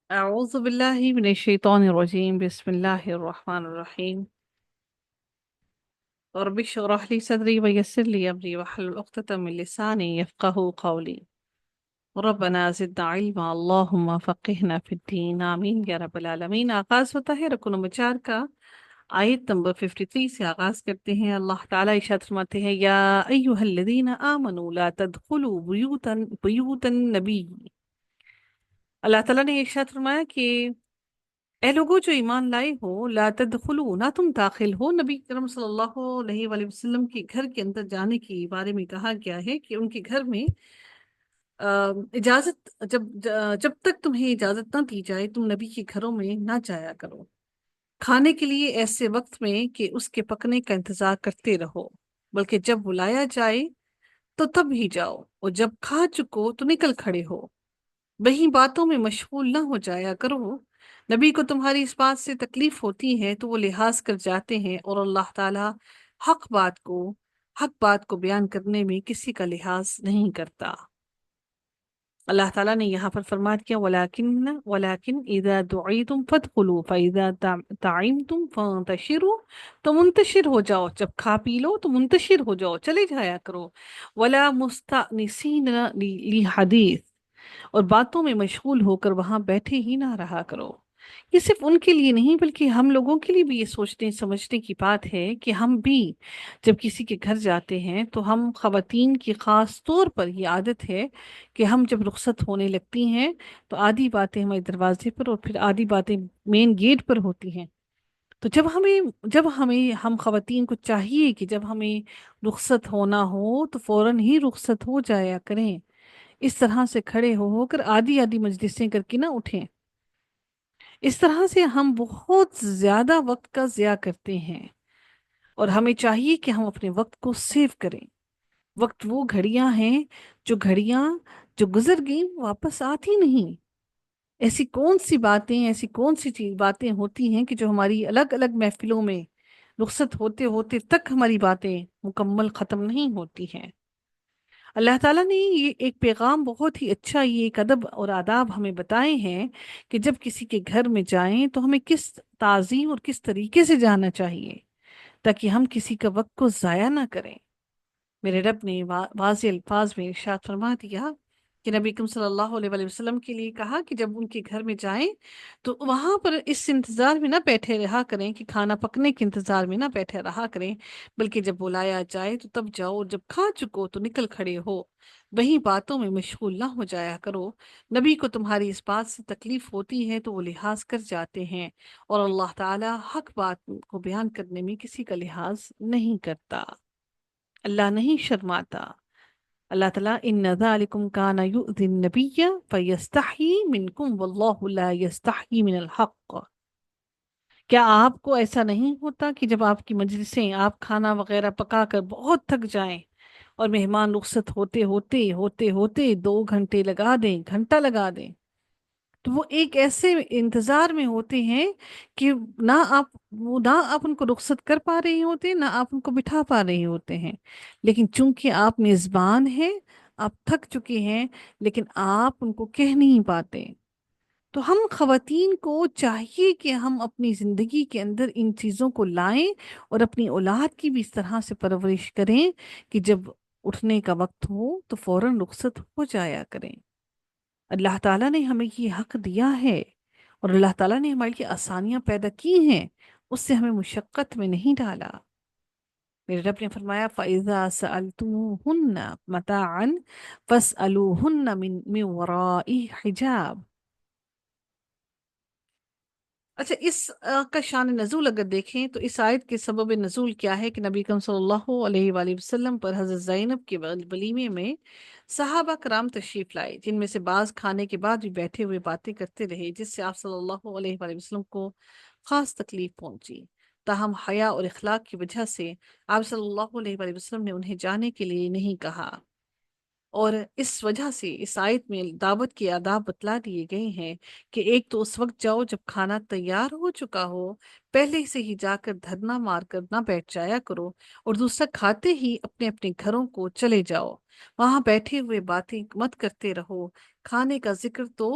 أعوذ بالله من الشيطان الرجيم. بسم الله الرحمن الرحيم. رب اشرح لي صدري ويسر لي أمري واحلل عقدة من لساني يفقهوا قولي. ربنا زدنا علما اللهم فقهنا في الدين آمین یا رب العالمین. آغاز ہوتا ہے رکن نمبر 4 کا. آیت نمبر 53 سے آغاز کرتے ہیں. اللہ تعالیٰ ارشاد فرماتے ہیں یا ایہا الذین آمنوا لا تدخلوا بیوتا النبی. اللہ تعالیٰ نے ارشاد فرمایا کہ اے لوگوں جو ایمان لائے ہو، لا تدخلوا، نہ تم داخل ہو نبی کرم صلی اللہ علیہ وآلہ وسلم کے گھر کے اندر جانے کے بارے میں کہا گیا ہے کہ ان کے گھر میں اجازت جب تک تمہیں اجازت نہ دی جائے تم نبی کے گھروں میں نہ جایا کرو، کھانے کے لیے ایسے وقت میں کہ اس کے پکنے کا انتظار کرتے رہو، بلکہ جب بلایا جائے تو تب ہی جاؤ، اور جب کھا چکو تو نکل کھڑے ہو، وہی باتوں میں مشغول نہ ہو جایا کرو۔ نبی کو تمہاری اس بات سے تکلیف ہوتی ہے تو وہ لحاظ کر جاتے ہیں، اور اللہ تعالیٰ حق بات کو حق بات کو بیان کرنے میں کسی کا لحاظ نہیں کرتا۔ اللہ تعالیٰ نے یہاں پر فرما دیا ولیکن اذا دعیتم فادخلوا فاذا طعمتم فانتشروا، تو منتشر ہو جاؤ، جب کھا پی لو تو منتشر ہو جاؤ، چلے جایا کرو۔ ولا مستأنسین لحدیث، اور باتوں میں مشغول ہو کر وہاں بیٹھے ہی نہ رہا کرو۔ یہ صرف ان کے لیے نہیں بلکہ ہم لوگوں کے لیے بھی یہ سوچنے سمجھنے کی بات ہے کہ ہم بھی جب کسی کے گھر جاتے ہیں تو ہم خواتین کی خاص طور پر یہ عادت ہے کہ ہم جب رخصت ہونے لگتی ہیں تو آدھی باتیں ہمارے دروازے پر اور پھر آدھی باتیں مین گیٹ پر ہوتی ہیں۔ تو جب ہمیں ہم خواتین کو چاہیے کہ جب ہمیں رخصت ہونا ہو تو فوراً ہی رخصت ہو جایا کریں، اس طرح سے کھڑے ہو کر آدھی آدھی مجلسیں کر کے نہ اٹھیں۔ اس طرح سے ہم بہت زیادہ وقت کا ضیاع کرتے ہیں، اور ہمیں چاہیے کہ ہم اپنے وقت کو سیو کریں۔ وقت وہ گھڑیاں جو گزر گئیں واپس آتی نہیں۔ ایسی کون سی چیز باتیں ہوتی ہیں کہ جو ہماری الگ الگ محفلوں میں رخصت ہوتے ہوتے تک ہماری باتیں مکمل ختم نہیں ہوتی ہیں۔ اللہ تعالیٰ نے یہ ایک پیغام بہت ہی اچھا، یہ ایک ادب اور آداب ہمیں بتائے ہیں کہ جب کسی کے گھر میں جائیں تو ہمیں کس تعظیم اور کس طریقے سے جانا چاہیے تاکہ ہم کسی کا وقت کو ضائع نہ کریں۔ میرے رب نے واضح الفاظ میں ارشاد فرما دیا کہ نبی اکرم صلی اللہ علیہ وآلہ وسلم کے لیے کہا کہ جب ان کے گھر میں جائیں تو وہاں پر اس انتظار میں نہ بیٹھے رہا کریں کہ کھانا پکنے کے انتظار میں نہ بیٹھے رہا کریں، بلکہ جب بلایا جائے تو تب جاؤ، اور جب کھا چکو تو نکل کھڑے ہو، وہی باتوں میں مشغول نہ ہو جایا کرو۔ نبی کو تمہاری اس بات سے تکلیف ہوتی ہے تو وہ لحاظ کر جاتے ہیں، اور اللہ تعالیٰ حق بات کو بیان کرنے میں کسی کا لحاظ نہیں کرتا، اللہ نہیں شرماتا۔ اللہ تعالیٰ ان ذالکم کان یؤذی النبی فیستحیی منکم واللہ لا یستحیی من الحق۔ کیا آپ کو ایسا نہیں ہوتا کہ جب آپ کی مجلسیں، آپ کھانا وغیرہ پکا کر بہت تھک جائیں اور مہمان رخصت ہوتے ہوتے 2 گھنٹے لگا دیں، گھنٹہ لگا دیں، تو وہ ایک ایسے انتظار میں ہوتے ہیں کہ نہ آپ نہ آپ ان کو رخصت کر پا رہے ہوتے، نہ آپ ان کو بٹھا پا رہے ہوتے ہیں، لیکن چونکہ آپ میزبان ہیں، آپ تھک چکے ہیں، لیکن آپ ان کو کہہ نہیں پاتے۔ تو ہم خواتین کو چاہیے کہ ہم اپنی زندگی کے اندر ان چیزوں کو لائیں، اور اپنی اولاد کی بھی اس طرح سے پرورش کریں کہ جب اٹھنے کا وقت ہو تو فوراً رخصت ہو جایا کریں۔ اللہ تعالیٰ نے ہمیں یہ حق دیا ہے، اور اللہ تعالیٰ نے ہمارے لیے آسانیاں پیدا کی ہیں، اس سے ہمیں مشقت میں نہیں ڈالا۔ میرے رب نے فرمایا فَإِذَا سَأَلْتُمُوهُنَّ مَتَاعًا فَاسْأَلُوهُنَّ مِنْ وَرَاءِ حِجَابٍ۔ اچھا، اس کا شان نزول اگر دیکھیں تو اس آیت کے سبب نزول کیا ہے کہ نبی کریم صلی اللہ علیہ وآلہ وسلم پر حضرت زینب کے ولیمے میں صحابہ کرام تشریف لائے، جن میں سے بعض کھانے کے بعد بھی بیٹھے ہوئے باتیں کرتے رہے، جس سے آپ صلی اللہ علیہ وآلہ وسلم کو خاص تکلیف پہنچی۔ تاہم حیا اور اخلاق کی وجہ سے آپ صلی اللہ علیہ وآلہ وسلم نے انہیں جانے کے لیے نہیں کہا، اور اس وجہ سے اس آیت میں دعوت کے آداب بتلا دیے گئے ہیں کہ ایک تو اس وقت جاؤ جب کھانا تیار ہو چکا ہو، پہلے سے ہی جا کر دھرنا مار کر نہ بیٹھ جایا کرو، اور دوسرا کھاتے ہی اپنے اپنے گھروں کو چلے جاؤ، وہاں بیٹھے ہوئے باتیں مت کرتے رہو، کھانے کا ذکر تو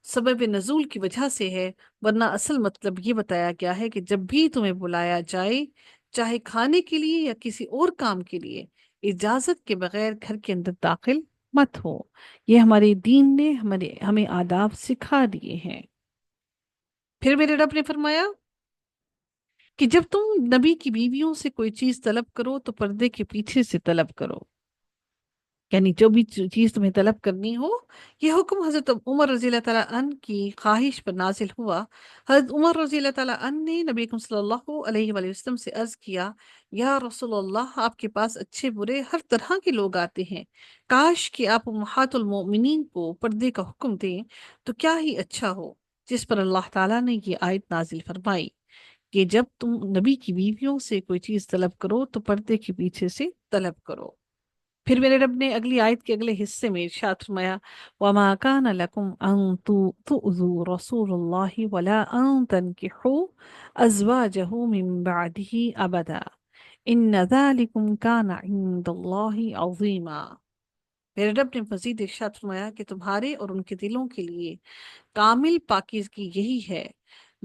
سبب نزول کی وجہ سے ہے، ورنہ اصل مطلب یہ بتایا گیا ہے کہ جب بھی تمہیں بلایا جائے، چاہے کھانے کے لیے یا کسی اور کام کے لیے، اجازت کے بغیر گھر کے اندر داخل مت ہو۔ یہ ہمارے دین نے ہمیں آداب سکھا دیے ہیں۔ پھر میرے رب نے فرمایا کہ جب تم نبی کی بیویوں سے کوئی چیز طلب کرو تو پردے کے پیچھے سے طلب کرو، یعنی جو بھی چیز تمہیں طلب کرنی ہو۔ یہ حکم حضرت عمر رضی اللہ تعالیٰ عنہ کی خواہش پر نازل ہوا۔ حضرت عمر رضی اللہ تعالیٰ عنہ نے نبی اکرم صلی اللہ علیہ وآلہ وسلم سے عرض کیا، یا رسول اللہ، آپ کے پاس اچھے برے ہر طرح کے لوگ آتے ہیں، کاش کہ آپ امہات المؤمنین کو پردے کا حکم دیں تو کیا ہی اچھا ہو۔ جس پر اللہ تعالیٰ نے یہ آیت نازل فرمائی کہ جب تم نبی کی بیویوں سے کوئی چیز طلب کرو تو پردے کے پیچھے سے طلب کرو۔ پھر میرے رب نے اگلی آیت کے اگلے حصے میں ارشاد فرمایا، وَمَا كَانَ لَكُمْ أَن تُؤْذُوا رَسُولَ اللَّهِ وَلَا أَن تَنكِحُوا أَزْوَاجَهُ مِن بَعْدِهِ أَبَدًا إِنَّ ذَلِكُمْ كَانَ عِندَ اللَّهِ عَظِيمًا۔ میرے رب نے مزید ارشاد فرمایا کہ تمہارے اور ان کے دلوں کے لیے کامل پاکیزگی یہی ہے،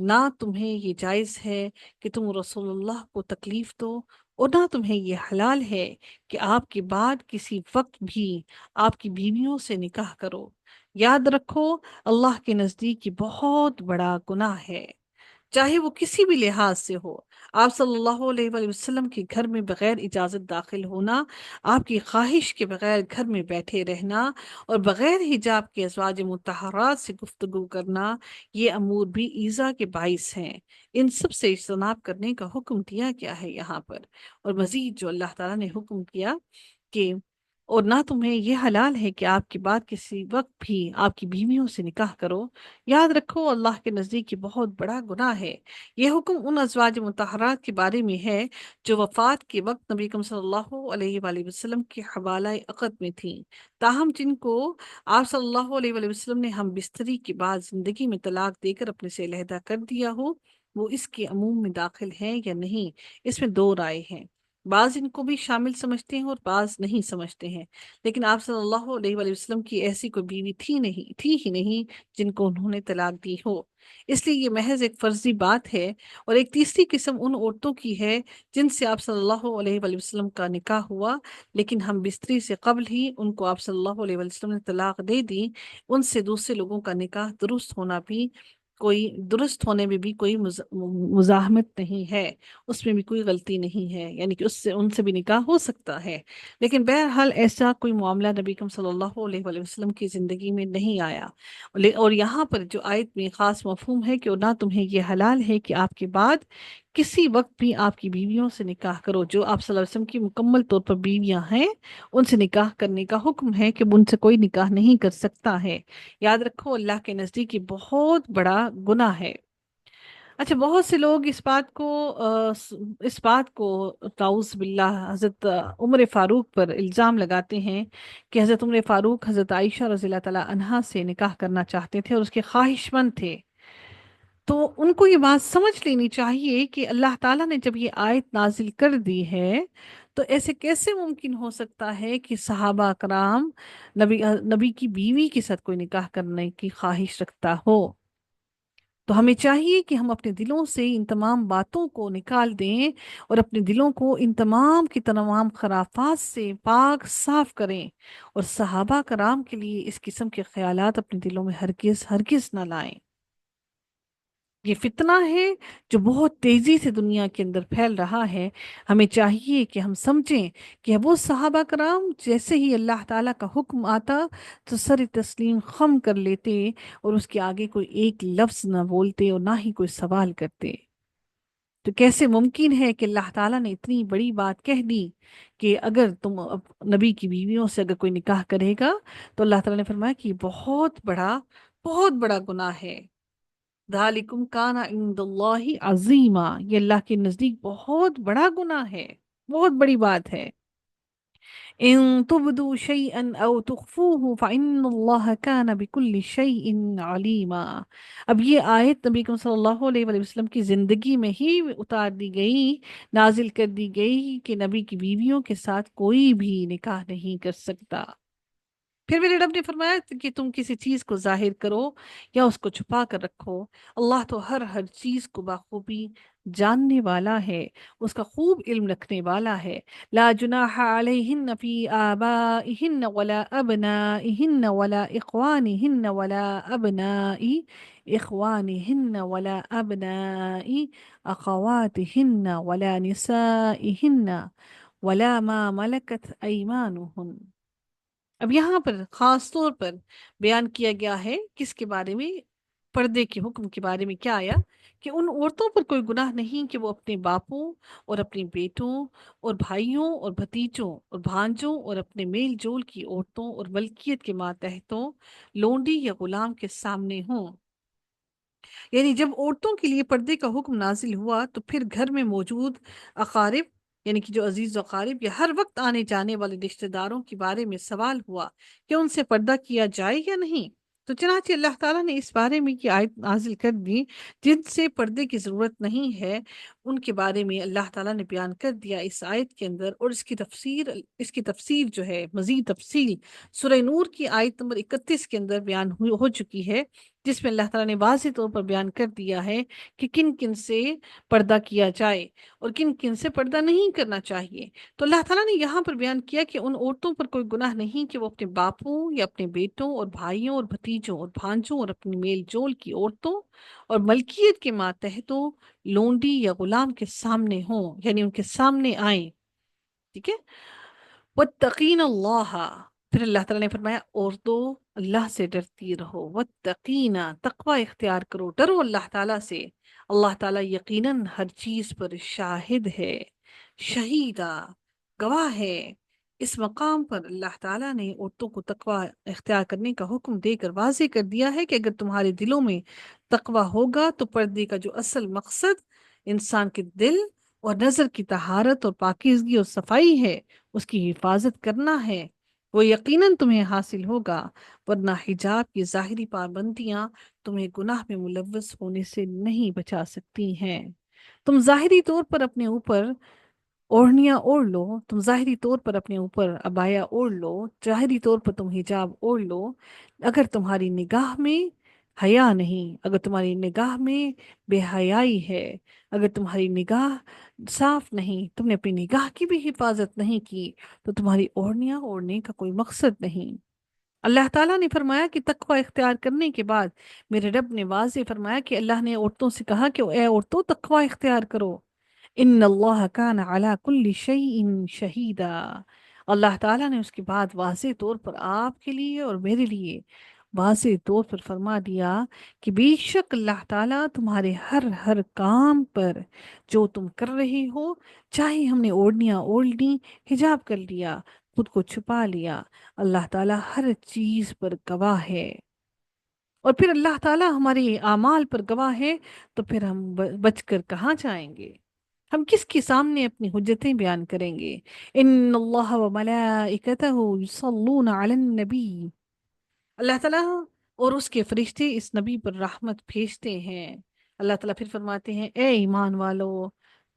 نہ تمہیں یہ جائز ہے کہ تم رسول اللہ کو تکلیف دو، اور نہ تمہیں یہ حلال ہے کہ آپ کے بعد کسی وقت بھی آپ کی بیویوں سے نکاح کرو۔ یاد رکھو، اللہ کے نزدیک یہ بہت بڑا گناہ ہے، چاہے وہ کسی بھی لحاظ سے ہو۔ آپ صلی اللہ علیہ وآلہ وسلم کے گھر میں بغیر اجازت داخل ہونا، آپ کی خواہش کے بغیر گھر میں بیٹھے رہنا، اور بغیر حجاب کے ازواج مطہرات سے گفتگو کرنا، یہ امور بھی ایذا کے باعث ہیں۔ ان سب سے اجتناب کرنے کا حکم دیا گیا ہے یہاں پر۔ اور مزید جو اللہ تعالیٰ نے حکم کیا کہ اور نہ تمہیں یہ حلال ہے کہ آپ کے بعد کسی وقت بھی آپ کی بیویوں سے نکاح کرو۔ یاد رکھو، اللہ کے نزدیک یہ بہت بڑا گناہ ہے۔ یہ حکم ان ازواج مطہرات کے بارے میں ہے جو وفات کے وقت نبی اکرم صلی اللہ علیہ وآلہ وسلم کے حوالہ عقد میں تھیں، تاہم جن کو آپ صلی اللہ علیہ وآلہ وسلم نے ہم بستری کے بعد زندگی میں طلاق دے کر اپنے سے علیحدہ کر دیا ہو، وہ اس کے عموم میں داخل ہیں یا نہیں، اس میں دو رائے ہیں۔ بعض ان کو بھی شامل سمجھتے ہیں اور بعض نہیں سمجھتے ہیں، لیکن آپ صلی اللہ علیہ وآلہ وسلم کی ایسی کوئی بیوی تھی ہی نہیں جن کو انہوں نے طلاق دی ہو، اس لیے یہ محض ایک فرضی بات ہے۔ اور ایک تیسری قسم ان عورتوں کی ہے جن سے آپ صلی اللہ علیہ وآلہ وسلم کا نکاح ہوا، لیکن ہم بستری سے قبل ہی ان کو آپ صلی اللہ علیہ وآلہ وسلم نے طلاق دے دی۔ ان سے دوسرے لوگوں کا نکاح درست ہونے میں بھی کوئی مزاحمت نہیں ہے، اس میں بھی کوئی غلطی نہیں ہے، یعنی کہ ان سے بھی نکاح ہو سکتا ہے۔ لیکن بہرحال ایسا کوئی معاملہ نبی اکرم صلی اللہ علیہ وآلہ وسلم کی زندگی میں نہیں آیا۔ اور یہاں پر جو آیت میں خاص مفہوم ہے کہ نہ تمہیں یہ حلال ہے کہ آپ کے بعد کسی وقت بھی آپ کی بیویوں سے نکاح کرو۔ جو آپ صلی اللہ علیہ وسلم کی مکمل طور پر بیویاں ہیں، ان سے نکاح کرنے کا حکم ہے کہ ان سے کوئی نکاح نہیں کر سکتا ہے۔ یاد رکھو، اللہ کے نزدیک یہ بہت بڑا گناہ ہے۔ اچھا، بہت سے لوگ اس بات کو تعوذ باللہ حضرت عمر فاروق پر الزام لگاتے ہیں کہ حضرت عمر فاروق حضرت عائشہ رضی اللہ تعالی عنہا سے نکاح کرنا چاہتے تھے اور اس کے خواہش مند تھے۔ تو ان کو یہ بات سمجھ لینی چاہیے کہ اللہ تعالیٰ نے جب یہ آیت نازل کر دی ہے تو ایسے کیسے ممکن ہو سکتا ہے کہ صحابہ کرام نبی کی بیوی کے ساتھ کوئی نکاح کرنے کی خواہش رکھتا ہو۔ تو ہمیں چاہیے کہ ہم اپنے دلوں سے ان تمام باتوں کو نکال دیں اور اپنے دلوں کو ان تمام کی تمام خرافات سے پاک صاف کریں، اور صحابہ کرام کے لیے اس قسم کے خیالات اپنے دلوں میں ہرگز ہرگز نہ لائیں۔ یہ فتنہ ہے جو بہت تیزی سے دنیا کے اندر پھیل رہا ہے۔ ہمیں چاہیے کہ ہم سمجھیں کہ وہ صحابہ کرام جیسے ہی اللہ تعالیٰ کا حکم آتا تو سر تسلیم خم کر لیتے، اور اس کے آگے کوئی ایک لفظ نہ بولتے اور نہ ہی کوئی سوال کرتے۔ تو کیسے ممکن ہے کہ اللہ تعالیٰ نے اتنی بڑی بات کہہ دی کہ اگر تم نبی کی بیویوں سے اگر کوئی نکاح کرے گا تو اللہ تعالیٰ نے فرمایا کہ یہ بہت بڑا گناہ ہے۔ ذالکم کان عند اللہ عظیما، یہ اللہ کے نزدیک بہت بڑا گناہ ہے، بہت بڑی بات ہے۔ ان تبدوا شیئا او تخفوه فإن اللہ کان بكل شیء علیما۔ اب یہ آیت نبی کریم صلی اللہ علیہ وآلہ وسلم کی زندگی میں ہی اتار دی گئی، نازل کر دی گئی کہ نبی کی بیویوں کے ساتھ کوئی بھی نکاح نہیں کر سکتا۔ پھر میرے رب نے فرمایا کہ تم کسی چیز کو ظاہر کرو یا اس کو چھپا کر رکھو، اللہ تو ہر چیز کو بخوبی جاننے والا ہے، اس کا خوب علم رکھنے والا ہے۔ لا جناح علیہن فی آبائہن ولا ابنائہن ولا اخوانہن ولا ابنائی اخوانہن ولا ابنائی اخواتہن ولا نسائہن ولا ما ملکت ایمانہن۔ اب یہاں پر خاص طور پر بیان کیا گیا ہے کس کے بارے میں؟ پردے کے حکم کے بارے میں کیا آیا کہ ان عورتوں پر کوئی گناہ نہیں کہ وہ اپنے باپوں اور اپنے بیٹوں اور بھائیوں اور بھتیجوں اور بھانجوں اور اپنے میل جول کی عورتوں اور ملکیت کے ماتحتوں لونڈی یا غلام کے سامنے ہوں۔ یعنی جب عورتوں کے لیے پردے کا حکم نازل ہوا تو پھر گھر میں موجود اقارب، یعنی کہ جو عزیز و اقارب یا ہر وقت آنے جانے والے رشتہ داروں کے بارے میں سوال ہوا کہ ان سے پردہ کیا جائے یا نہیں۔ تو چنانچہ اللہ تعالیٰ نے اس بارے میں کی آیت نازل کر دی، جن سے پردے کی ضرورت نہیں ہے ان کے بارے میں اللہ تعالیٰ نے بیان کر دیا اس آیت کے اندر، اور اس کی تفسیر جو ہے مزید تفصیل سورہ نور کی آیت نمبر 31 کے اندر بیان ہو چکی ہے، جس میں اللہ تعالیٰ نے واضح طور پر بیان کر دیا ہے کہ کن کن سے پردہ کیا جائے اور کن کن سے پردہ نہیں کرنا چاہیے۔ تو اللہ تعالیٰ نے یہاں پر بیان کیا کہ ان عورتوں پر کوئی گناہ نہیں کہ وہ اپنے باپوں یا اپنے بیٹوں اور بھائیوں اور بھتیجوں اور بھانجوں اور اپنی میل جول کی عورتوں اور ملکیت کے ماتحتوں لونڈی یا غلام کے سامنے ہوں، یعنی ان کے سامنے آئیں۔ ٹھیک ہے، واتقین اللہ، پھر اللہ تعالیٰ نے فرمایا اور تو اللہ سے ڈرتی رہو، واتقینا، تقوی اختیار کرو، ڈرو اللہ تعالیٰ سے۔ اللہ تعالیٰ یقیناً ہر چیز پر شاہد ہے، شہیدہ، گواہ ہے۔ اس مقام پر اللہ تعالیٰ نے عورتوں کو تقوی اختیار کرنے کا حکم دے کر واضح کر دیا ہے کہ اگر تمہارے دلوں میں تقوی ہوگا تو پردے کا جو اصل مقصد انسان کے دل اور نظر کی طہارت اور پاکیزگی اور صفائی ہے، اس کی حفاظت کرنا ہے، وہ یقیناً تمہیں حاصل ہوگا، ورنہ حجاب کی ظاہری پابندیاں تمہیں گناہ میں ملوث ہونے سے نہیں بچا سکتی ہیں۔ تم ظاہری طور پر اپنے اوپر اوڑھنیاں اوڑھ لو، تم ظاہری طور پر اپنے اوپر عبایا اوڑھ لو، ظاہری طور پر تم حجاب اوڑھ لو، اگر تمہاری نگاہ میں حیا نہیں، اگر تمہاری نگاہ میں بے حیائی ہے، اگر تمہاری نگاہ صاف نہیں، تم نے اپنی نگاہ کی بھی حفاظت نہیں کی، تو تمہاری اوڑھنیاں اوڑھنے کا کوئی مقصد نہیں۔ اللہ تعالیٰ نے فرمایا کہ تقوی اختیار کرنے کے بعد میرے رب نے واضح فرمایا کہ اللہ نے عورتوں سے کہا کہ اے عورتوں تقوی اختیار کرو، ان اللہ کان علی کل شیء شہیدا۔ اللہ تعالیٰ نے اس کے بعد واضح طور پر آپ کے لیے اور میرے لیے واضح طور پر فرما دیا کہ بے شک اللہ تعالیٰ تمہارے ہر کام پر جو تم کر رہے ہو، چاہے ہم نے اوڑھنیاں اوڑھ لی، حجاب کر لیا، خود کو چھپا لیا، اللہ تعالیٰ ہر چیز پر گواہ ہے۔ اور پھر اللہ تعالیٰ ہمارے اعمال پر گواہ ہے، تو پھر ہم بچ کر کہاں جائیں گے؟ ہم کس کے سامنے اپنی حجتیں بیان کریں گے؟ ان اللہ و ملائکتہ یصلون علی النبی، اللہ تعالیٰ اور اس کے فرشتے اس نبی پر رحمت بھیجتے ہیں۔ اللہ تعالیٰ پھر فرماتے ہیں اے ایمان والو،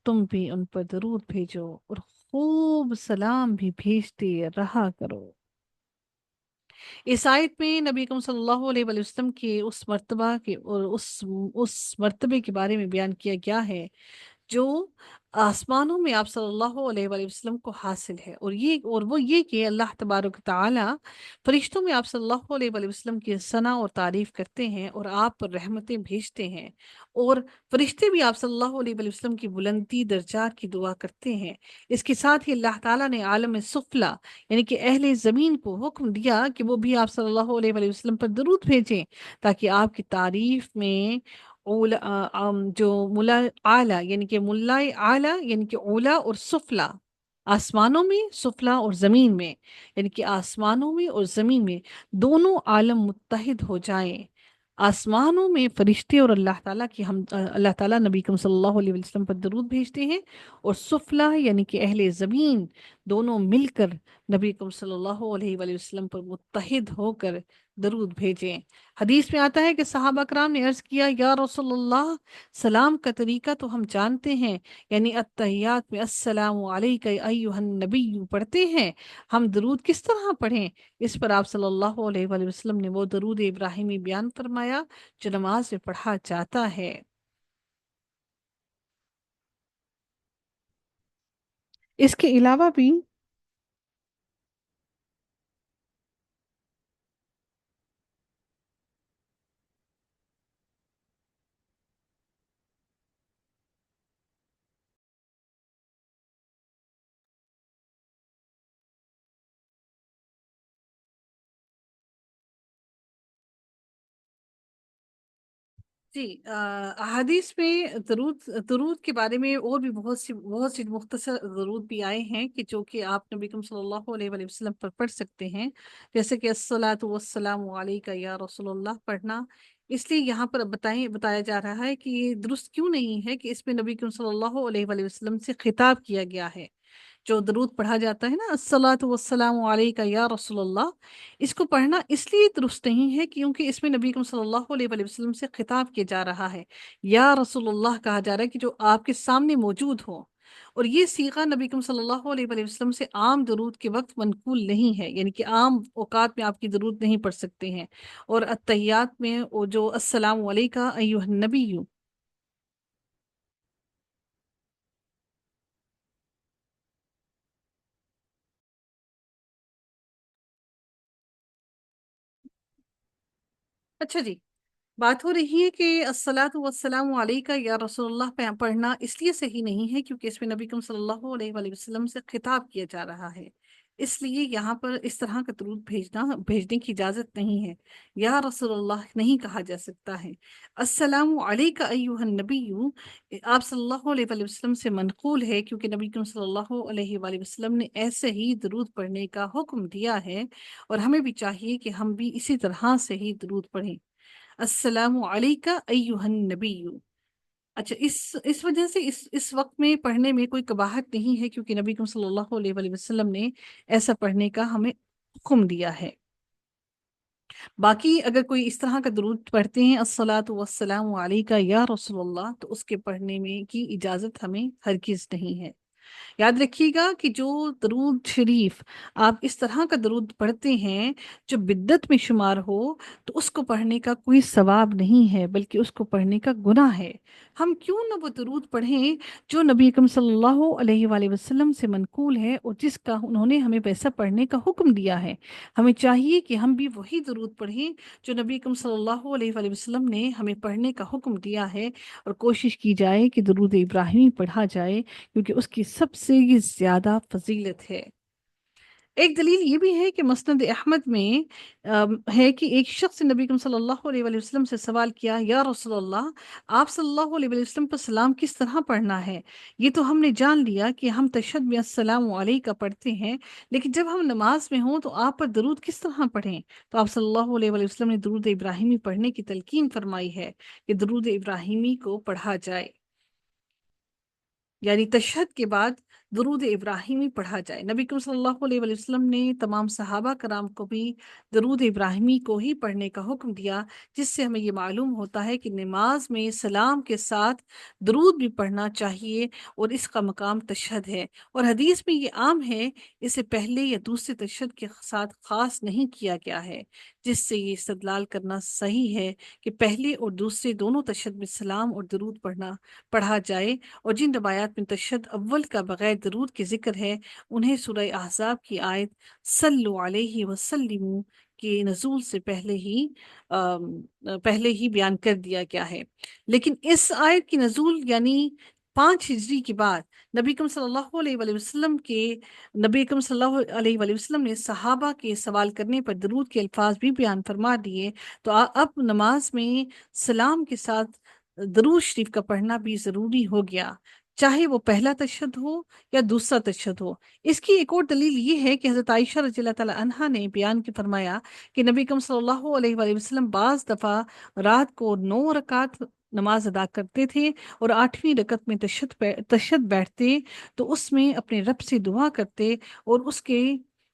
تم بھی ان پر درود بھیجو اور خوب سلام بھی بھیجتے رہا کرو۔ اس آیت میں نبی اکرم صلی اللہ علیہ وآلہ وسلم کے اس مرتبہ کے اور اس مرتبے کے بارے میں بیان کیا گیا ہے جو آسمانوں میں آپ صلی اللہ علیہ وآلہ وسلم کو حاصل ہے، اور وہ یہ کہ اللہ تبارک تعالی فرشتوں میں آپ صلی اللہ علیہ وآلہ وسلم کی ثنا اور تعریف کرتے ہیں اور آپ پر رحمتیں بھیجتے ہیں، اور فرشتے بھی آپ صلی اللہ علیہ وآلہ وسلم کی بلندی درجات کی دعا کرتے ہیں۔ اس کے ساتھ ہی اللہ تعالیٰ نے عالم سفلا یعنی کہ اہل زمین کو حکم دیا کہ وہ بھی آپ صلی اللہ علیہ وآلہ وسلم پر درود بھیجیں، تاکہ آپ کی تعریف میں جو ملا اعلیٰ یعنی کہ ملائے اعلیٰ یعنی کہ اولا اور سفلا، آسمانوں میں سفلا اور زمین میں، یعنی کہ آسمانوں میں اور زمین میں دونوں عالم متحد ہو جائیں۔ آسمانوں میں فرشتے اور اللہ تعالیٰ کی اللہ تعالیٰ نبی کریم صلی اللہ علیہ وسلم پر درود بھیجتے ہیں، اور سفلا یعنی کہ اہل زمین دونوں مل کر نبی اکرم صلی اللہ علیہ وآلہ وسلم پر متحد ہو کر درود بھیجیں۔ حدیث میں آتا ہے کہ صحابہ کرام نے عرض کیا، یا رسول اللہ، سلام کا طریقہ تو ہم جانتے ہیں، یعنی التحیات میں السلام علیک ایھا النبی پڑھتے ہیں، ہم درود کس طرح پڑھیں؟ اس پر آپ صلی اللہ علیہ وآلہ وسلم نے وہ درود ابراہیمی بیان فرمایا جو نماز میں پڑھا جاتا ہے۔ اس کے علاوہ بھی جی، احادیث میں درود کے بارے میں اور بھی بہت سی مختصر درود بھی آئے ہیں کہ جو کہ آپ نبی کریم صلی اللہ علیہ وآلہ وسلم پر پڑھ سکتے ہیں، جیسے کہ الصلاۃ والسلام علیک یا رسول اللہ پڑھنا۔ اس لیے یہاں پر بتایا جا رہا ہے کہ یہ درست کیوں نہیں ہے کہ اس میں نبی کریم صلی اللہ علیہ وآلہ وسلم سے خطاب کیا گیا ہے۔ جو درود پڑھا جاتا ہے نا، الصلاۃ والسلام علیک یا رسول اللہ، اس کو پڑھنا اس لیے درست نہیں ہے کیونکہ اس میں نبی کریم صلی اللہ علیہ وآلہ وسلم سے خطاب کیا جا رہا ہے، یا رسول اللہ کہا جا رہا ہے کہ جو آپ کے سامنے موجود ہو، اور یہ صیغہ نبی کریم صلی اللہ علیہ وآلہ وسلم سے عام درود کے وقت منقول نہیں ہے، یعنی کہ عام اوقات میں آپ کی درود نہیں پڑھ سکتے ہیں۔ اور التحیات میں وہ جو السلام علیکہ ایھا النبی، اچھا جی، بات ہو رہی ہے کہ الصلاۃ والسلام علیکہ یا رسول اللہ پہ پڑھنا اس لیے صحیح نہیں ہے کیونکہ اس میں نبی کریم صلی اللہ علیہ وآلہ وسلم سے خطاب کیا جا رہا ہے، اس لیے یہاں پر اس طرح کا درود بھیجنے کی اجازت نہیں ہے، یا رسول اللہ نہیں کہا جا سکتا ہے۔ السلام علیکہ ایھا النبی آپ صلی اللہ علیہ وآلہ وسلم سے منقول ہے کیونکہ نبی کریم صلی اللہ علیہ وآلہ وسلم نے ایسے ہی درود پڑھنے کا حکم دیا ہے، اور ہمیں بھی چاہیے کہ ہم بھی اسی طرح سے ہی درود پڑھیں، السلام علیکہ ایھا النبی۔ اچھا، اس وجہ سے اس وقت میں پڑھنے میں کوئی قباحت نہیں ہے کیونکہ نبی کریم صلی اللہ علیہ وآلہ وسلم نے ایسا پڑھنے کا ہمیں حکم دیا ہے۔ باقی اگر کوئی اس طرح کا درود پڑھتے ہیں، الصلاۃ والسلام علیکہ یا رسول اللہ، تو اس کے پڑھنے میں کی اجازت ہمیں ہرگز نہیں ہے۔ یاد رکھیے گا کہ جو درود شریف آپ اس طرح کا درود پڑھتے ہیں جو بدعت میں شمار ہو، تو اس کو پڑھنے کا کوئی ثواب نہیں ہے بلکہ اس کو پڑھنے کا گناہ ہے۔ ہم کیوں نہ وہ درود پڑھیں جو نبی اکرم صلی اللہ علیہ وآلہ وسلم سے منقول ہے اور جس کا انہوں نے ہمیں ویسا پڑھنے کا حکم دیا ہے۔ ہمیں چاہیے کہ ہم بھی وہی درود پڑھیں جو نبی اکرم صلی اللہ علیہ وآلہ وسلم نے ہمیں پڑھنے کا حکم دیا ہے، اور کوشش کی جائے کہ درود ابراہیمی پڑھا جائے کیونکہ اس کی سب سے زیادہ فضیلت ہے۔ ایک دلیل یہ بھی ہے کہ مسند احمد میں ہے کہ ایک شخص نے نبی کریم صلی اللہ علیہ وآلہ وسلم سے سوال کیا، یا رسول اللہ، آپ صلی اللہ علیہ وآلہ وسلم پر سلام کس طرح پڑھنا ہے؟ یہ تو ہم نے جان لیا کہ ہم تشہد میں السلام علیکہ پڑھتے ہیں، لیکن جب ہم نماز میں ہوں تو آپ پر درود کس طرح پڑھیں؟ تو آپ صلی اللہ علیہ وآلہ وسلم نے درود ابراہیمی پڑھنے کی تلقین فرمائی ہے کہ درود ابراہیمی کو پڑھا جائے، یعنی تشہد کے بعد درود ابراہیمی پڑھا جائے۔ نبی کریم صلی اللہ علیہ وآلہ وسلم نے تمام صحابہ کرام کو بھی درود ابراہیمی کو ہی پڑھنے کا حکم دیا، جس سے ہمیں یہ معلوم ہوتا ہے کہ نماز میں سلام کے ساتھ درود بھی پڑھنا چاہیے، اور اس کا مقام تشہد ہے، اور حدیث میں یہ عام ہے، اسے پہلے یا دوسرے تشہد کے ساتھ خاص نہیں کیا گیا ہے، جس سے یہ استدلال کرنا صحیح ہے کہ پہلے اور دوسرے دونوں تشہد میں سلام اور درود پڑھا جائے، اور جن روایات میں تشہد اول کا بغیر درود کے ذکر ہے انہیں سورہ احزاب کی آیت صلو علیہ وسلم کے نزول سے پہلے ہی بیان کر دیا گیا ہے، لیکن اس آیت کی نزول یعنی 5 ہجری کے بعد نبی اکرم صلی اللہ علیہ وآلہ وسلم نے صحابہ کے سوال کرنے پر درود کے الفاظ بھی بیان فرما دیے، تو اب نماز میں سلام کے ساتھ درود شریف کا پڑھنا بھی ضروری ہو گیا، چاہے وہ پہلا تشہد ہو یا دوسرا تشہد ہو۔ اس کی ایک اور دلیل یہ ہے کہ حضرت عائشہ رضی اللہ تعالی عنہا نے بیان کے فرمایا کہ نبی اکرم صلی اللہ علیہ وآلہ وسلم بعض دفعہ رات کو 9 رکعت نماز ادا کرتے تھے، اور 8ویں رکعت میں تشہد بیٹھتے تو اس میں اپنے رب سے دعا کرتے، اور اس کے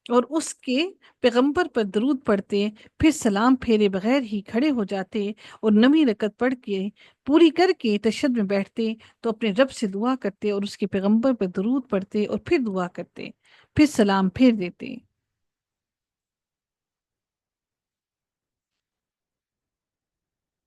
اور اس کے پیغمبر پر درود پڑھتے، پھر سلام پھیرے بغیر ہی کھڑے ہو جاتے اور نویں رکعت پڑھ کے پوری کر کے تشہد میں بیٹھتے تو اپنے رب سے دعا کرتے اور اس کے پیغمبر پر درود پڑھتے اور پھر دعا کرتے، پھر سلام پھیر دیتے۔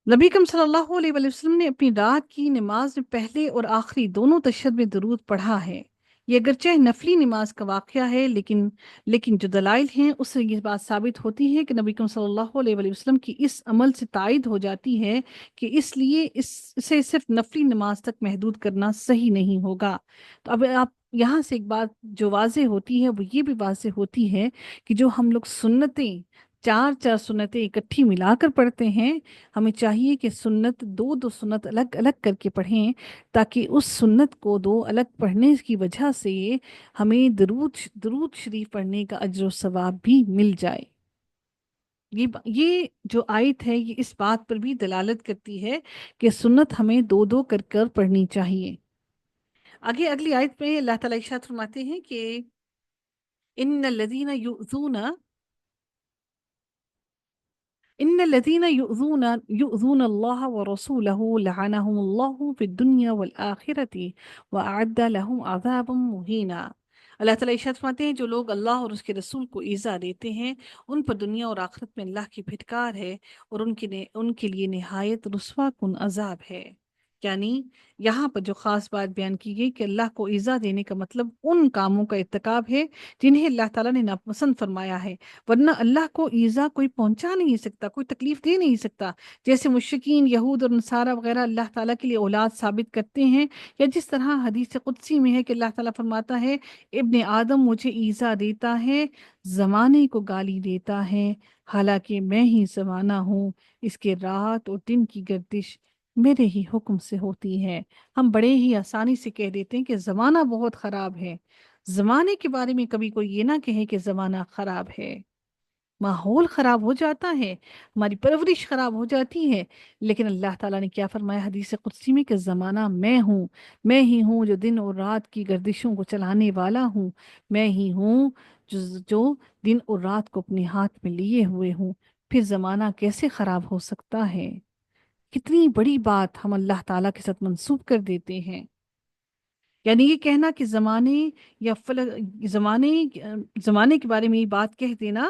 نبی کریم صلی اللہ علیہ وآلہ وسلم نے اپنی رات کی نماز میں پہلے اور آخری دونوں تشہد میں درود پڑھا ہے۔ یہ اگرچہ نفلی نماز کا واقعہ ہے، لیکن جو دلائل ہیں اس سے یہ بات ثابت ہوتی ہے کہ نبی کریم صلی اللہ علیہ وآلہ وسلم کی اس عمل سے تائید ہو جاتی ہے کہ اس لیے اسے صرف نفلی نماز تک محدود کرنا صحیح نہیں ہوگا۔ تو اب آپ یہاں سے ایک بات جو واضح ہوتی ہے وہ یہ بھی واضح ہوتی ہے کہ جو ہم لوگ سنتیں چار چار سنتیں اکٹھی ملا کر پڑھتے ہیں، ہمیں چاہیے کہ سنت دو دو سنت الگ الگ کر کے پڑھیں، تاکہ اس سنت کو دو الگ پڑھنے کی وجہ سے ہمیں درود شریف پڑھنے کا اجر و ثواب بھی مل جائے۔ یہ جو آیت ہے یہ اس بات پر بھی دلالت کرتی ہے کہ سنت ہمیں دو دو کر کر پڑھنی چاہیے۔ آگے اگلی آیت میں اللہ تعالیٰ ارشاد فرماتے ہیں کہ ان الذین یؤذون ان الذين يؤذون الله ورسوله لعنهم الله في الدنيا والآخرة وأعد لهم عذابا مهینا۔ اللہ تعالیٰ ارشاد فرماتے ہیں جو لوگ اللہ اور اس کے رسول کو ایذا دیتے ہیں ان پر دنیا اور آخرت میں اللہ کی پھٹکار ہے اور ان کے لیے نہایت رسوا کن عذاب ہے۔ یعنی یہاں پر جو خاص بات بیان کی گئی کہ اللہ کو ایذا دینے کا مطلب ان کاموں کا ارتکاب ہے جنہیں اللہ تعالیٰ نے ناپسند فرمایا ہے، ورنہ اللہ کو ایذا کوئی پہنچا نہیں سکتا، کوئی تکلیف دے نہیں سکتا۔ جیسے مشرکین یہود اور نصارہ وغیرہ اللہ تعالیٰ کے لیے اولاد ثابت کرتے ہیں، یا جس طرح حدیث قدسی میں ہے کہ اللہ تعالیٰ فرماتا ہے ابن آدم مجھے ایذا دیتا ہے، زمانے کو گالی دیتا ہے، حالانکہ میں ہی زمانہ ہوں، اس کے رات اور دن کی گردش میرے ہی حکم سے ہوتی ہے۔ ہم بڑے ہی آسانی سے کہہ دیتے ہیں کہ زمانہ بہت خراب ہے۔ زمانے کے بارے میں کبھی کوئی یہ نہ کہے کہ زمانہ خراب ہے۔ ماحول خراب ہو جاتا ہے، ہماری پرورش خراب ہو جاتی ہے، لیکن اللہ تعالیٰ نے کیا فرمایا حدیث قدسی میں کہ زمانہ میں ہوں، میں ہی ہوں جو دن اور رات کی گردشوں کو چلانے والا ہوں، میں ہی ہوں جو دن اور رات کو اپنے ہاتھ میں لیے ہوئے ہوں۔ پھر زمانہ کیسے خراب ہو سکتا ہے؟ کتنی بڑی بات ہم اللہ تعالیٰ کے ساتھ منسوب کر دیتے ہیں۔ یعنی یہ کہنا کہ یا زمانے زمانے کے بارے میں یہ بات کہہ دینا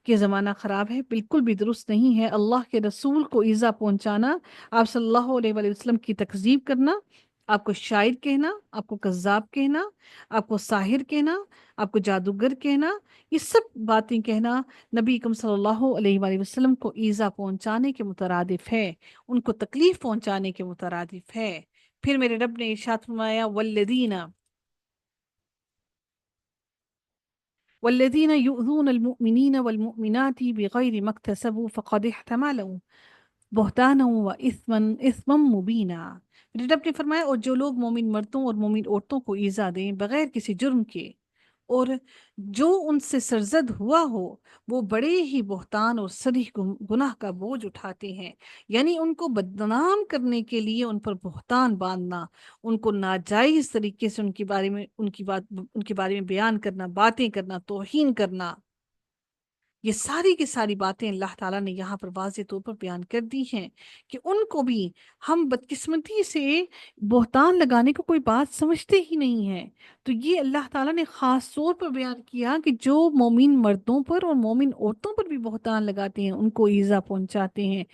کہ زمانہ خراب ہے بالکل بھی درست نہیں ہے۔ اللہ کے رسول کو ایذا پہنچانا، آپ صلی اللہ علیہ وآلہ وسلم کی تکذیب کرنا، آپ کو شاعر کہنا، آپ کو کذاب کہنا، آپ کو ساحر کہنا، آپ کو جادوگر کہنا، یہ سب باتیں کہنا نبی اکرم صلی اللہ علیہ وآلہ وسلم کو ایذا پہنچانے کے مترادف ہے، ان کو تکلیف پہنچانے کے مترادف ہے۔ پھر میرے رب نے ارشاد فرمایا والذین یؤذون المؤمنین والمؤمنات بغیر ما اکتسبوا فقد احتملوا بہتانا و اثما مبینا۔ میرے رب نے فرمایا اور جو لوگ مومن مردوں اور مومن عورتوں کو ایذا دیں بغیر کسی جرم کے، اور جو ان سے سرزد ہوا ہو، وہ بڑے ہی بہتان اور صریح گناہ کا بوجھ اٹھاتے ہیں۔ یعنی ان کو بدنام کرنے کے لیے ان پر بہتان باندھنا، ان کو ناجائز طریقے سے ان کے بارے میں بیان کرنا، باتیں کرنا، توہین کرنا، یہ ساری کی ساری باتیں اللہ تعالیٰ نے یہاں پر واضح طور پر بیان کر دی ہیں کہ ان کو بھی ہم بدقسمتی سے بہتان لگانے کو کوئی بات سمجھتے ہی نہیں ہیں۔ تو یہ اللہ تعالیٰ نے خاص طور پر بیان کیا کہ جو مومن مردوں پر اور مومن عورتوں پر بھی بہتان لگاتے ہیں، ان کو ایذا پہنچاتے ہیں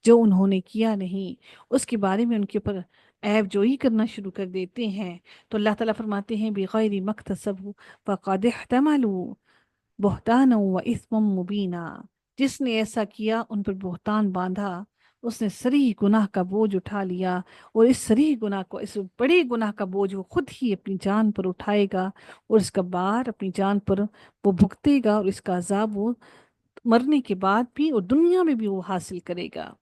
جو انہوں نے کیا نہیں، اس کے بارے میں ان کے اوپر عیب جوئی کرنا شروع کر دیتے ہیں، تو اللہ تعالیٰ فرماتے ہیں بغیر مکتسب فقد احتملوا بہتانا و اثما مبینہ، جس نے ایسا کیا ان پر بہتان باندھا، اس نے صریح گناہ کا بوجھ اٹھا لیا، اور اس صریح گناہ کو، اس بڑے گناہ کا بوجھ وہ خود ہی اپنی جان پر اٹھائے گا، اور اس کا بار اپنی جان پر وہ بھگتے گا، اور اس کا عذاب وہ مرنے کے بعد بھی اور دنیا میں بھی وہ حاصل کرے گا۔